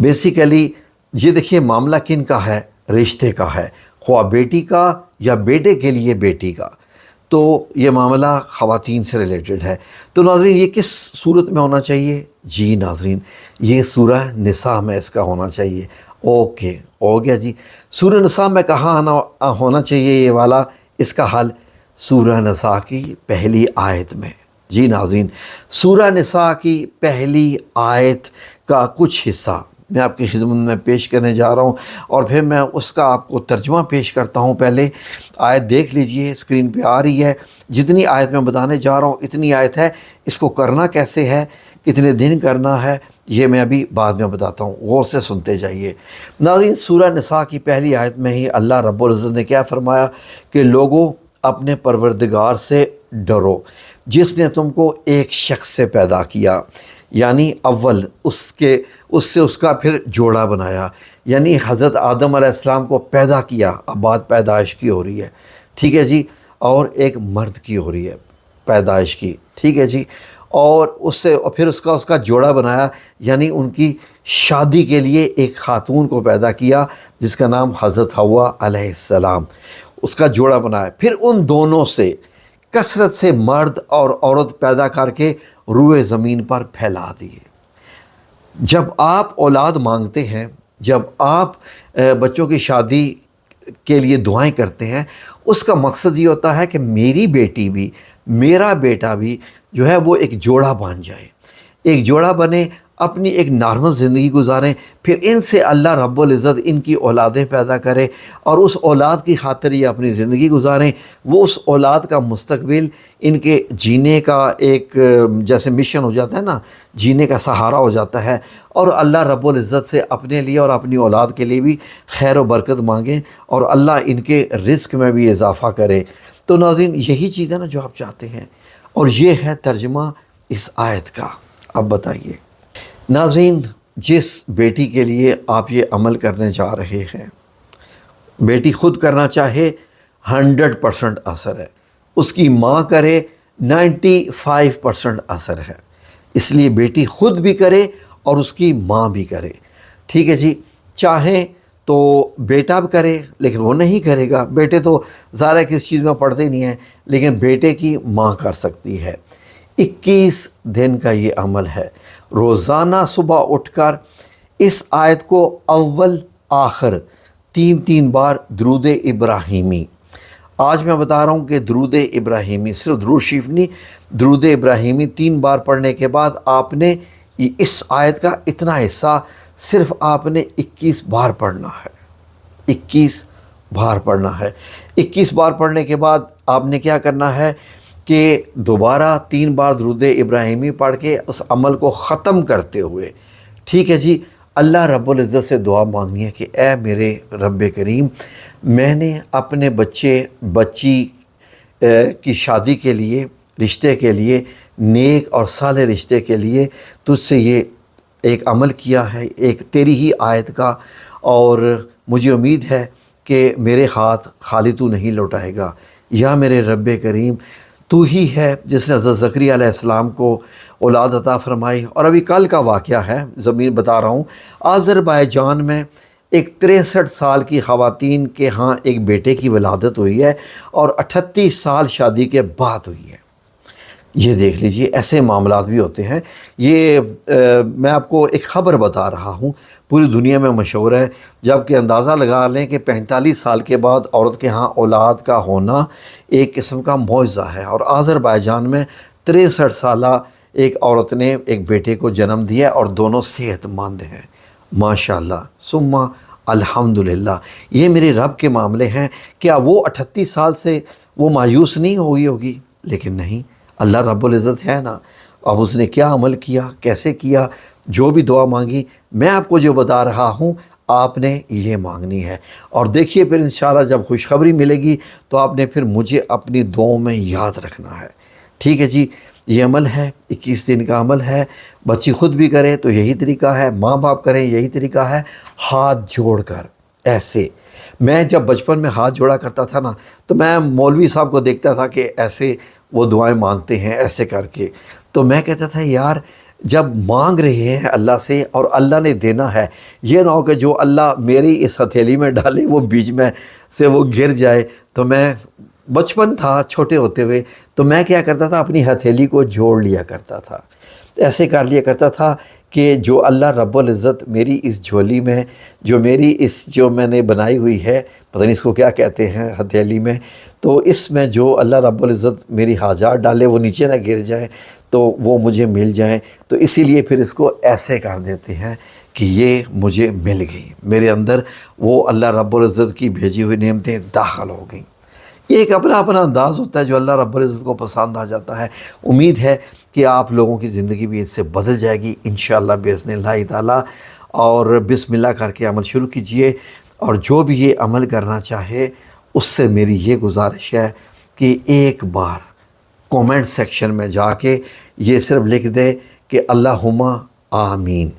Basically یہ دیکھیے معاملہ کن کا ہے؟ رشتے کا ہے، خواہ بیٹی کا یا بیٹے کے لیے بیٹی کا، تو یہ معاملہ خواتین سے ریلیٹڈ ہے۔ تو ناظرین یہ کس صورت میں ہونا چاہیے؟ جی ناظرین یہ سورہ نساء میں اس کا ہونا چاہیے۔ اوکے ہو گیا جی۔ سورہ نساء میں کہاں ہونا چاہیے یہ والا؟ اس کا حل سورہ نساء کی پہلی آیت میں۔ جی ناظرین سورہ نساء کی پہلی آیت کا کچھ حصہ میں آپ کی خدمت میں پیش کرنے جا رہا ہوں، اور پھر میں اس کا آپ کو ترجمہ پیش کرتا ہوں۔ پہلے آیت دیکھ لیجئے، اسکرین پہ آ رہی ہے۔ جتنی آیت میں بتانے جا رہا ہوں اتنی آیت ہے، اس کو کرنا کیسے ہے، کتنے دن کرنا ہے، یہ میں ابھی بعد میں بتاتا ہوں، غور سے سنتے جائیے۔ ناظرین سورہ نساء کی پہلی آیت میں ہی اللہ رب العزت نے کیا فرمایا کہ لوگوں اپنے پروردگار سے ڈرو جس نے تم کو ایک شخص سے پیدا کیا، یعنی اول اس کا پھر جوڑا بنایا، یعنی حضرت آدم علیہ السلام کو پیدا کیا۔ اب بات پیدائش کی ہو رہی ہے، ٹھیک ہے جی، اور ایک مرد کی ہو رہی ہے پیدائش کی، ٹھیک ہے جی، اور پھر اس کا جوڑا بنایا، یعنی ان کی شادی کے لیے ایک خاتون کو پیدا کیا جس کا نام حضرت حوا علیہ السلام، اس کا جوڑا بنایا۔ پھر ان دونوں سے کثرت سے مرد اور عورت پیدا کر کے روئے زمین پر پھیلا دیے۔ جب آپ اولاد مانگتے ہیں، جب آپ بچوں کی شادی کے لیے دعائیں کرتے ہیں، اس کا مقصد یہ ہوتا ہے کہ میری بیٹی بھی میرا بیٹا بھی جو ہے وہ ایک جوڑا بن جائے، ایک جوڑا بنے، اپنی ایک نارمل زندگی گزاریں، پھر ان سے اللہ رب العزت ان کی اولادیں پیدا کرے اور اس اولاد کی خاطر یہ اپنی زندگی گزاریں۔ وہ اس اولاد کا مستقبل ان کے جینے کا ایک جیسے مشن ہو جاتا ہے نا، جینے کا سہارا ہو جاتا ہے، اور اللہ رب العزت سے اپنے لیے اور اپنی اولاد کے لیے بھی خیر و برکت مانگیں اور اللہ ان کے رزق میں بھی اضافہ کرے۔ تو ناظرین یہی چیز ہے نا جو آپ چاہتے ہیں، اور یہ ہے ترجمہ اس آیت کا۔ اب بتائیے ناظرین، جس بیٹی کے لیے آپ یہ عمل کرنے جا رہے ہیں، بیٹی خود کرنا چاہے 100% اثر ہے، اس کی ماں کرے 95% اثر ہے، اس لیے بیٹی خود بھی کرے اور اس کی ماں بھی کرے، ٹھیک ہے جی۔ چاہیں تو بیٹا بھی کرے لیکن وہ نہیں کرے گا، بیٹے تو ظاہر کس چیز میں پڑھتے نہیں ہیں، لیکن بیٹے کی ماں کر سکتی ہے۔ 21 دن کا یہ عمل ہے، روزانہ صبح اٹھ کر اس آیت کو اول آخر 3 بار درود ابراہیمی، آج میں بتا رہا ہوں کہ درود ابراہیمی صرف درود شریف نہیں، درود ابراہیمی 3 بار پڑھنے کے بعد آپ نے اس آیت کا اتنا حصہ صرف آپ نے 21 بار پڑھنا ہے، 21 بار پڑھنا ہے۔ 21 بار پڑھنے کے بعد آپ نے کیا کرنا ہے کہ دوبارہ 3 بار درود ابراہیمی پڑھ کے اس عمل کو ختم کرتے ہوئے، ٹھیک ہے جی، اللہ رب العزت سے دعا مانگنی ہے کہ اے میرے رب کریم، میں نے اپنے بچی کی شادی کے لیے، رشتے کے لیے، نیک اور صالح رشتے کے لیے تجھ سے یہ ایک عمل کیا ہے، ایک تیری ہی آیت کا، اور مجھے امید ہے کہ میرے ہاتھ خالی تو نہیں لوٹائے گا۔ یا میرے رب کریم، تو ہی ہے جس نے حضرت زکریا علیہ السلام کو اولاد عطا فرمائی۔ اور ابھی کل کا واقعہ ہے، زمین بتا رہا ہوں، آذربائیجان میں ایک 63 سال کی خواتین کے ہاں ایک بیٹے کی ولادت ہوئی ہے، اور 38 سال شادی کے بعد ہوئی ہے۔ یہ دیکھ لیجئے، ایسے معاملات بھی ہوتے ہیں۔ یہ میں آپ کو ایک خبر بتا رہا ہوں، پوری دنیا میں مشہور ہے، جب کہ اندازہ لگا لیں کہ 45 سال کے بعد عورت کے ہاں اولاد کا ہونا ایک قسم کا معجزہ ہے، اور آذربائیجان میں 63 سالہ ایک عورت نے ایک بیٹے کو جنم دیا اور دونوں صحت مند ہیں، ماشاءاللہ ثم الحمدللہ۔ یہ میرے رب کے معاملے ہیں۔ کیا وہ 38 سال سے وہ مایوس نہیں ہوگی؟ لیکن نہیں، اللہ رب العزت ہے نا، اب اس نے کیا عمل کیا، کیسے کیا، جو بھی دعا مانگی، میں آپ کو جو بتا رہا ہوں آپ نے یہ مانگنی ہے۔ اور دیکھیے پھر انشاءاللہ جب خوشخبری ملے گی تو آپ نے پھر مجھے اپنی دعاؤں میں یاد رکھنا ہے، ٹھیک ہے جی۔ یہ عمل ہے، 21 دن کا عمل ہے، بچی خود بھی کرے تو یہی طریقہ ہے، ماں باپ کریں یہی طریقہ ہے، ہاتھ جوڑ کر ایسے۔ میں جب بچپن میں ہاتھ جوڑا کرتا تھا نا، تو میں مولوی صاحب کو دیکھتا تھا کہ ایسے وہ دعائیں مانگتے ہیں ایسے کر کے، تو میں کہتا تھا یار جب مانگ رہے ہیں اللہ سے اور اللہ نے دینا ہے، یہ نہ ہو کہ جو اللہ میری اس ہتھیلی میں ڈالے وہ بیچ میں سے وہ گر جائے۔ تو میں بچپن تھا چھوٹے ہوتے ہوئے، تو میں کیا کرتا تھا، اپنی ہتھیلی کو جوڑ لیا کرتا تھا، ایسے کر لیا کرتا تھا کہ جو اللہ رب العزت میری اس جھولی میں، جو میں نے بنائی ہوئی ہے، پتہ نہیں اس کو کیا کہتے ہیں ہتھیلی میں، تو اس میں جو اللہ رب العزت میری حاجات ڈالے وہ نیچے نہ گر جائیں، تو وہ مجھے مل جائیں۔ تو اسی لیے پھر اس کو ایسے کر دیتے ہیں کہ یہ مجھے مل گئی، میرے اندر وہ اللہ رب العزت کی بھیجی ہوئی نعمتیں داخل ہو گئیں۔ یہ ایک اپنا اپنا انداز ہوتا ہے جو اللہ رب العزت کو پسند آ جاتا ہے۔ امید ہے کہ آپ لوگوں کی زندگی بھی اس سے بدل جائے گی انشاءاللہ باذن اللہ تعالیٰ۔ اور بسم اللہ کر کے عمل شروع کیجئے، اور جو بھی یہ عمل کرنا چاہے اس سے میری یہ گزارش ہے کہ ایک بار کومنٹ سیکشن میں جا کے یہ صرف لکھ دے کہ اللہم آمین۔